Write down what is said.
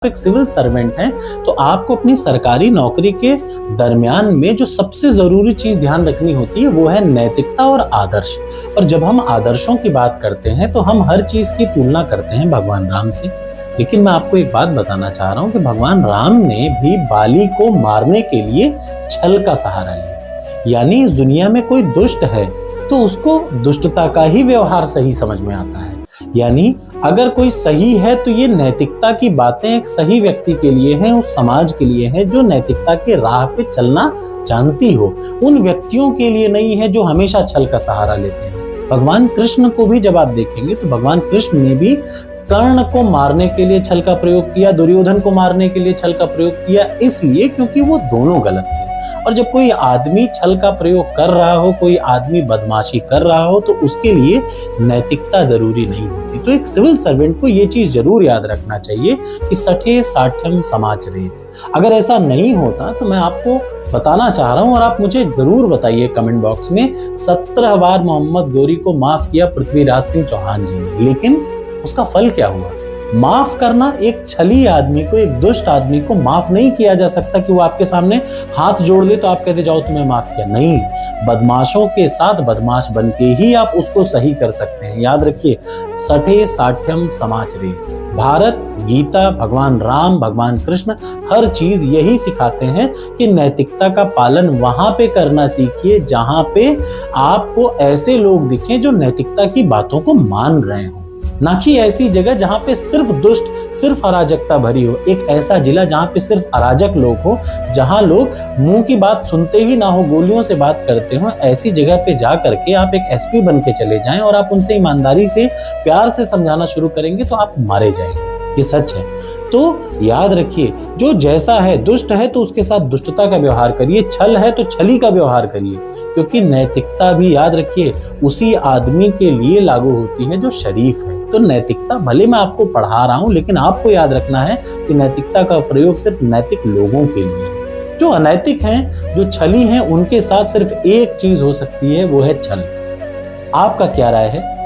एक civil servant हैं तो आपको अपनी सरकारी नौकरी के दरमियान में जो सबसे जरूरी चीज ध्यान रखनी होती है वो है नैतिकता और आदर्श। और जब हम आदर्शों की बात करते हैं तो हम हर चीज की तुलना करते हैं भगवान राम से। लेकिन मैं आपको एक बात बताना चाह रहा हूं कि भगवान राम ने भी बाली को मारने के लिए छल का सहारा लिया। यानी इस दुनिया में कोई दुष्ट है तो उसको दुष्टता का ही व्यवहार सही समझ में आता है। यानी अगर कोई सही है तो ये नैतिकता की बातें एक सही व्यक्ति के लिए हैं, उस समाज के लिए हैं जो नैतिकता के राह पे चलना जानती हो। उन व्यक्तियों के लिए नहीं है जो हमेशा छल का सहारा लेते हैं। भगवान कृष्ण को भी जब आप देखेंगे तो भगवान कृष्ण ने भी कर्ण को मारने के लिए छल का प्रयोग किया, दुर्योधन को मारने के लिए छल का प्रयोग किया, इसलिए क्योंकि वो दोनों गलत थे। और जब कोई आदमी छल का प्रयोग कर रहा हो, कोई आदमी बदमाशी कर रहा हो तो उसके लिए नैतिकता जरूरी नहीं होती। तो एक सिविल सर्वेंट को ये चीज जरूर याद रखना चाहिए कि सठे साठ्यम समाचरेत। अगर ऐसा नहीं होता तो मैं आपको बताना चाह रहा हूं और आप मुझे जरूर बताइए कमेंट बॉक्स में। 17 बार मोहम्मद गौरी को माफ किया पृथ्वीराज सिंह चौहान जी ने, लेकिन उसका फल क्या हुआ? माफ करना एक छली आदमी को, एक दुष्ट आदमी को माफ नहीं किया जा सकता कि वो आपके सामने हाथ जोड़ दे तो आप कहते जाओ तुम्हें माफ किया। नहीं, बदमाशों के साथ बदमाश बन के ही आप उसको सही कर सकते हैं। याद रखिए, सठे साठ्यम समाचरेत। भारत, गीता, भगवान राम, भगवान कृष्ण हर चीज यही सिखाते हैं कि नैतिकता का पालन वहां पे करना सीखिए जहां पे आपको ऐसे लोग दिखें जो नैतिकता की बातों को मान रहे हो, ना कि ऐसी जगह जहां पे सिर्फ दुष्ट, सिर्फ अराजकता भरी हो। एक ऐसा जिला जहां पे सिर्फ अराजक लोग हो, जहां लोग मुंह की बात सुनते ही ना हो, गोलियों से बात करते हो, ऐसी जगह पे जा करके आप एक एसपी बन के चले जाएं और आप उनसे ईमानदारी से, प्यार से समझाना शुरू करेंगे तो आप मारे जाएंगे। ये सच है। तो याद रखिए, जो जैसा है, दुष्ट है तो उसके साथ दुष्टता का व्यवहार करिए, छल है तो छली का व्यवहार करिए, क्योंकि नैतिकता भी याद रखिए उसी आदमी के लिए लागू होती है जो शरीफ है। तो नैतिकता भले मैं आपको पढ़ा रहा हूं, लेकिन आपको याद रखना है कि नैतिकता का प्रयोग सिर्फ नैतिक लोगों के लिए है। जो अनैतिक हैं, जो छली हैं, उनके साथ सिर्फ एक चीज हो सकती है, वो है छल। आपका क्या राय है?